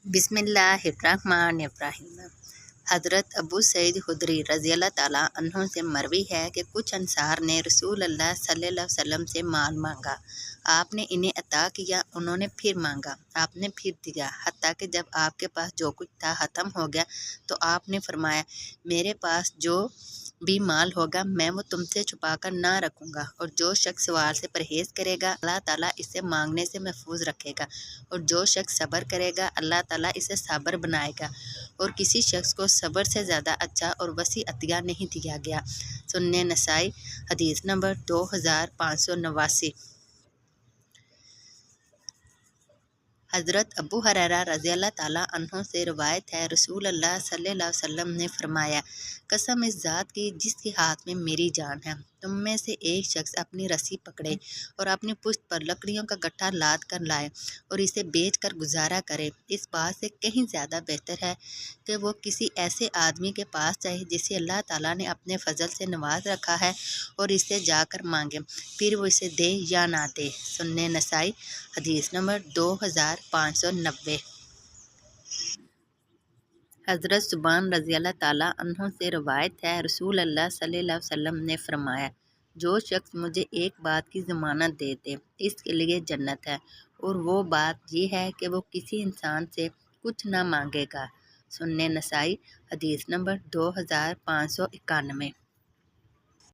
बिस्मिल्लाहिर्रहमानिर्रहीम। हज़रत अबू सईद खुदरी रज़ी अल्लाह ताला अन्हो से मरवी है कि कुछ अंसार ने रसूल अल्लाह सल्लल्लाहु अलैहि वसल्लम से माल मांगा। आपने इन्हें अता किया, उन्होंने फिर मांगा, आपने फिर दिया, हत्ता कि जब आपके पास जो कुछ था ख़त्म हो गया तो आपने फरमाया, मेरे पास जो भी माल होगा मैं वो तुमसे छुपा कर ना रखूँगा, और जो शख्स सवाल से परहेज़ करेगा अल्लाह ताला इसे मांगने से महफूज रखेगा, और जो शख्स सब्र करेगा अल्लाह ताला इसे साबर बनाएगा, और किसी शख्स को सब्र से ज़्यादा अच्छा और वसी अतिया नहीं दिया गया। सुन्ने नसाई हदीस नंबर 2589। हज़रत अबू हुरैरा रज़ी अल्लाह ताला अन्हो से रवायत है, रसूल अल्लाह सल्लल्लाहु अलैहि वसल्लम ने फरमाया, कसम इस ज़ात की जिसके हाथ में मेरी जान है, तुम में से एक शख्स अपनी रस्सी पकड़े और अपनी पुश्त पर लकड़ियों का गट्ठा लाद कर लाए और इसे बेच कर गुजारा करे, इस बात से कहीं ज़्यादा बेहतर है कि वो किसी ऐसे आदमी के पास जाए जिसे अल्लाह ताला ने अपने फजल से नवाज रखा है और इससे जाकर मांगे, फिर वो इसे दे या ना दे। सुन्ने नसाई हदीस नंबर 2590। हज़रत सुबान रज़ी अल्लाह ताला अन्हों से रवायत है, रसूल अल्लाह सल्लल्लाहु अलैहि वसल्लम ने फरमाया, जो शख्स मुझे एक बात की ज़मानत दे दे इसके लिए जन्नत है, और वो बात ये है कि वो किसी इंसान से कुछ ना मांगेगा। सुन्ने नसाई हदीस नंबर 2591।